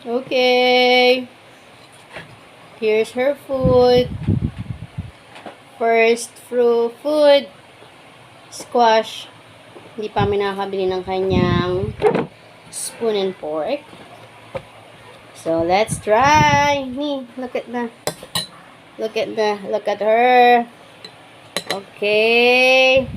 Okay. Here's her food. First food. Squash. Hindi pa kami nakakabili ng kanyang spoon and fork. So, let's try. Look at her. Okay.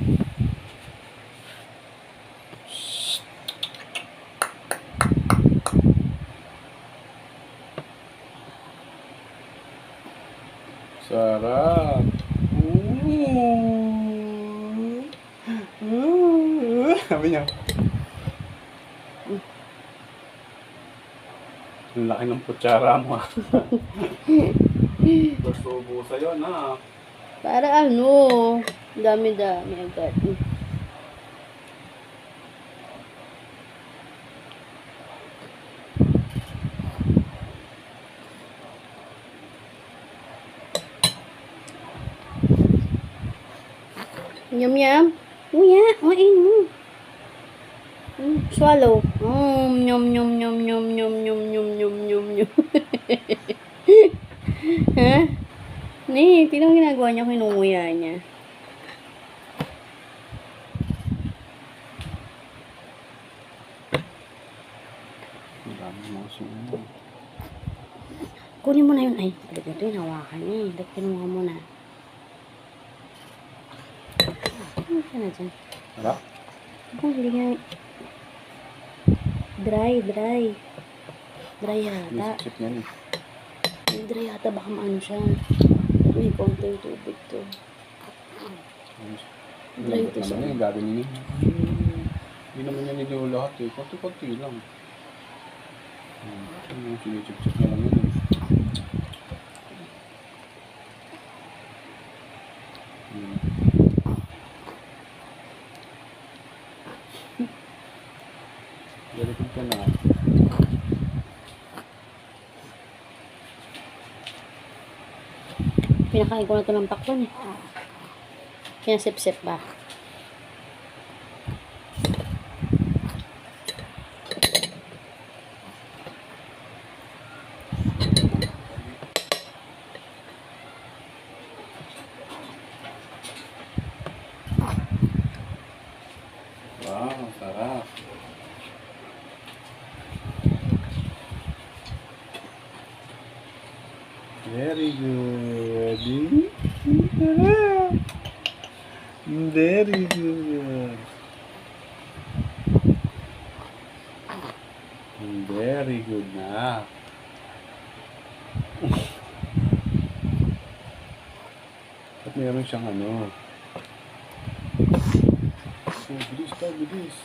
Sarap. Sabi niya. Ang laki ng kutsara mo. Basubo sa'yo na. Para ano? Dami-dami agad. Yum yum. Uya, uin mo. Swallow. Yum yum yum yum yum yum yum yum yum yum. Ha? Tinong ginagawa niya, kinunguya niya. Ang dami mga sumo. Kunin mo na yun. Ay, talaga ito yung hawakan niya. Dapat kinuha mo na. Ano ka na dyan? Harap? Hindi nga. Dry. Dry yata. Isip niyan eh. Dry yata, baka maano siya. May konting tubig to. Dry to siya. Naman yung gagawin niya. Hindi naman niya niliw lahat eh. Konti-konti lang. Sige-chip-chip na lang yun eh. Galikod ka na. Pinakain ko na ito ng pakwan eh. Kinasip-sip ba? Wow, sarap. Very good. Very good. Very good na. At meron siyang ano. So, bilis.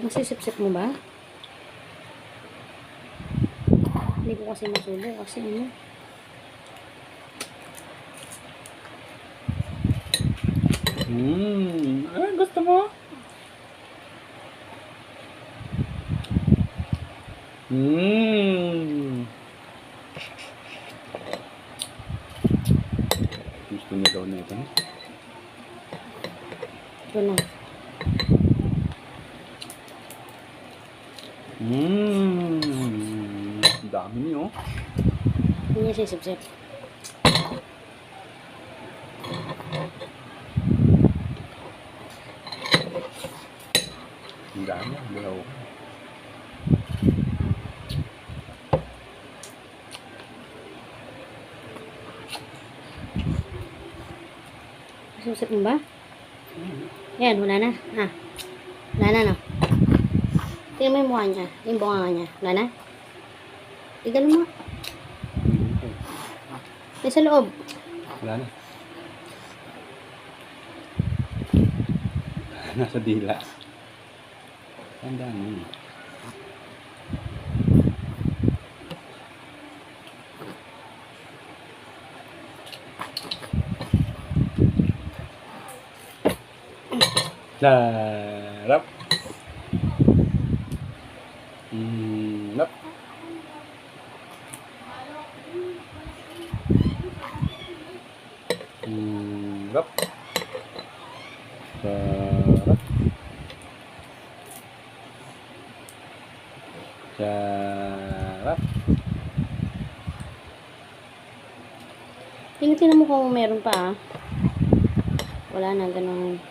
Masisip-sip mo ba? Hindi ko kasi masulo kasi ano. Gusto mo? Gusto niya daw na ito. Ito na. Dami niyo. Hindi niya sisip-sip. Ang dami. Bilaw. Sisip mo ba? Yan, wala na. Wala na, no? Tingnan mo yung mukha niya. Yung bunga niya. Wala na? Tignan mo. Yung sa loob. Wala na. Nasa dila. Ang dami. Sarap. Sarap. Sarap. Sarap. Sarap. Tingnan mo kung meron pa ah. Wala na, ganun.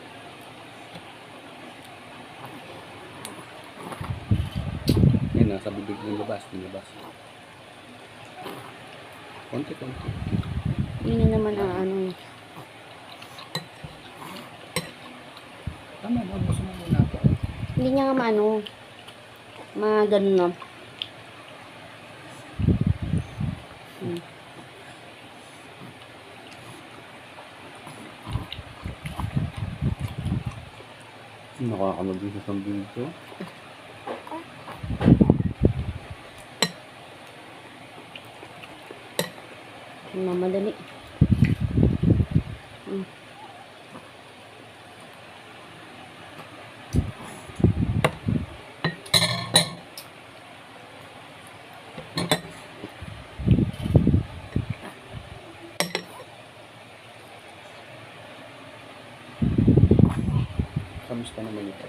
Yan, nasa bibig ng labas. Konti. Yun naman ang ano. Tama, gusto mo muna ako. Hindi niya nga maano. Ganun no. Nakakanood din sa video. Mamadali. Kamusta naman ito?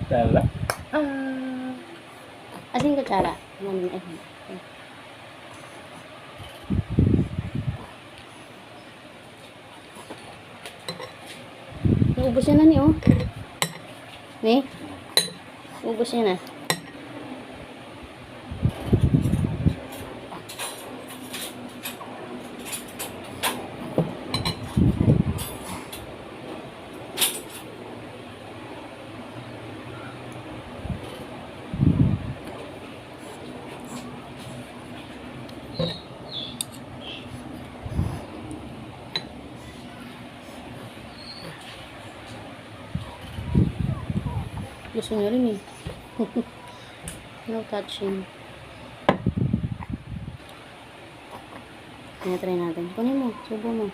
Tala. Asin kutsara. Naubos yan na ni oh. Ni? Ubos yan na. Gusto nyo rin eh. No touching. Try natin. Kunin mo. Subo mo.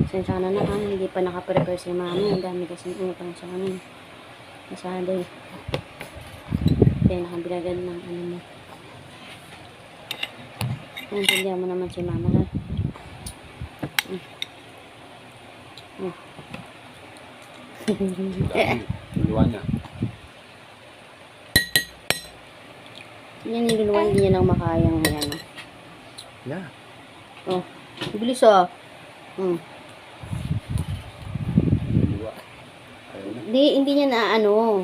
Sensya na na ha. Hindi pa nakaprepare si mami. Ang dami kasing utang sa amin. Masada eh. Kaya nakabilagad ng ano mo. Naintindihan mo naman si mama na. Luwa niya. Yan yung luluwa, hindi niya lang makayang yan. Yeah. Oh, bilis oh. Luwa. Ayaw na. Hindi niya na ano.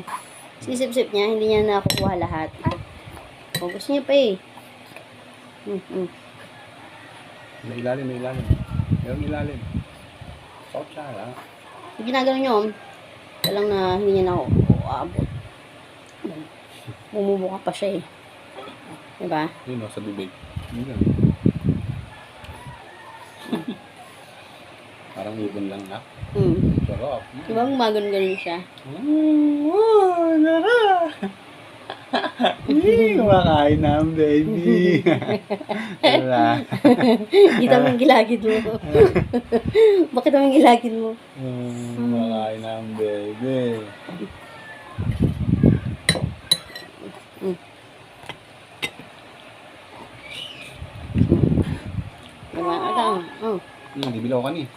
Sisip-sip niya, hindi niya nakukuha lahat. Oh, gusto niya pa eh. May ilalim. Meron ilalim. South Chara. Ginagano niyo, talang na hindi niya na abot. Bumubuka pa siya eh. Diba? Yun o, sa bibig. Yun lang. Parang ibon lang na. Sarap. Diba gumagano-ganon siya? Sarap! Kumakain na ang baby. Wala. Kita mo yung gilagid mo. Bakit mo yung gilagid mo? Kumakain na ang baby. Diba? Oh. Di bilaw ka ni.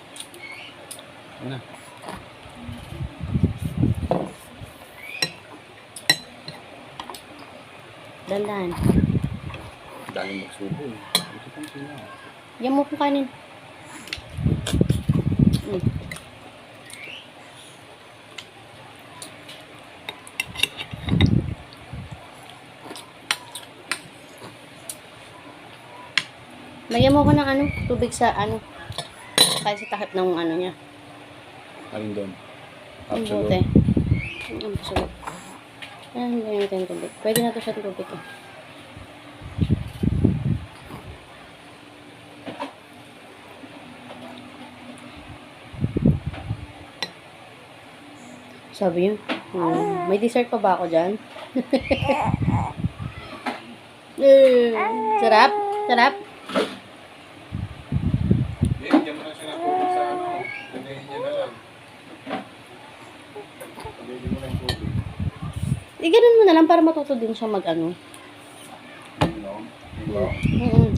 Ano? Dandan. Dahil magsubo eh. Ito pang sila. Yan mo po kanin. Lagyan mo ko ng ano, tubig sa ano. Kaya sa takip ng ano niya. Alin doon? Ang bote. Ang absolute. Ayan, lagyan natin yung tubig. Pwede na ito sa tubig eh. Sabi niyo, may dessert pa ba ako dyan? Sarap? Sarap? Diyan mo na siya ng tubig sa ano. Ganahin niya na lang. Pagdahin mo na yung tubig. ganun mo na lang para matuto din siya mag-ano. Diba? Mm.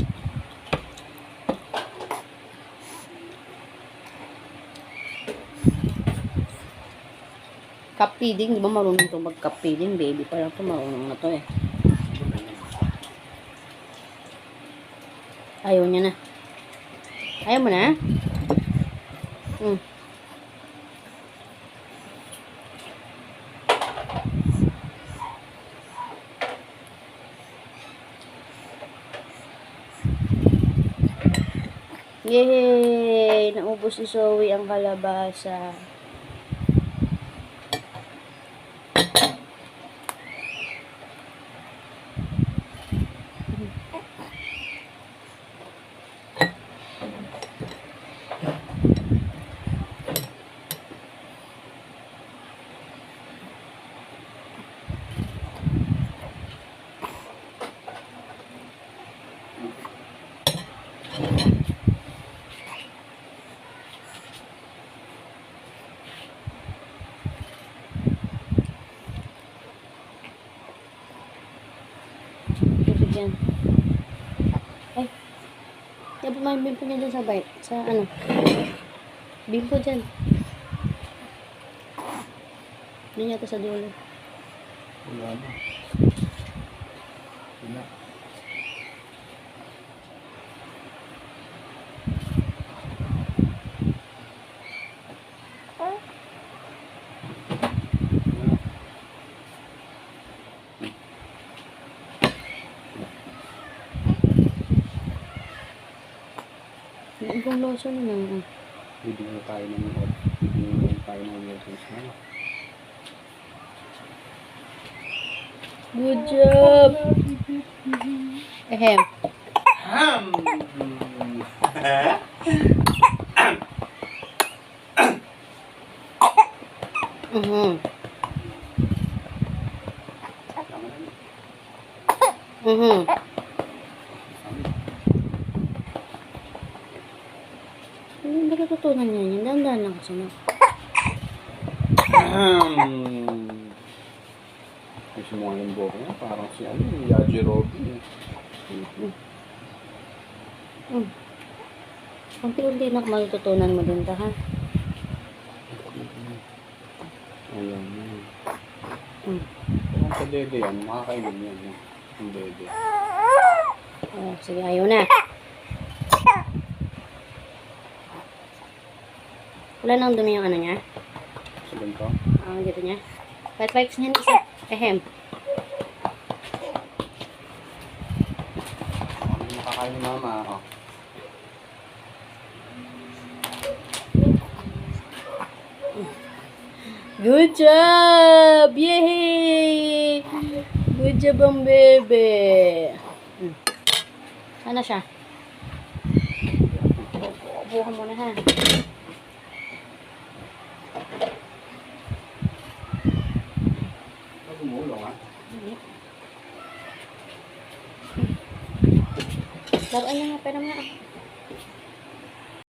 Cup feeding, di ba marunong to mag-cup feeding? Baby pa lang to, marunong na to eh. Ayaw niya na. Ayaw mo na? Hmm. Yay! Naubos ni Zoe ang kalabasa. Yan. Ay. Yan po may bimpo niya dyan sa bite. Sa ano. Bimpo dyan. Hindi niya ito sa dulo. Wala na. Wala. Yung ibang lotion na. Bibigyan tayo ng bibigyan tayo ng lotions na. Good job! Ehem. Mhm. Mhm. Hindi natutunan niya yan. Dahan-dahan lang kasi na. Kasi mga yung buhok niya, parang si ano, Yaji Robin eh. Unti-unti na matututunan mo din ta, ha? Ayan yun. Mm. Kung sa dede yan, makakainom yan. Yung dede. Oh, sige, ayaw na. Wala nang dumi yung ano niya. Sa ganito. Dito niya. Wipes niya isa. Ehem. Ano yung makakain ni mama? Oh. Good job! Yay! Good job ang bebe. Sana siya. Buka muna ha. Gumulong ha? Laruan niya nga, pera mo na.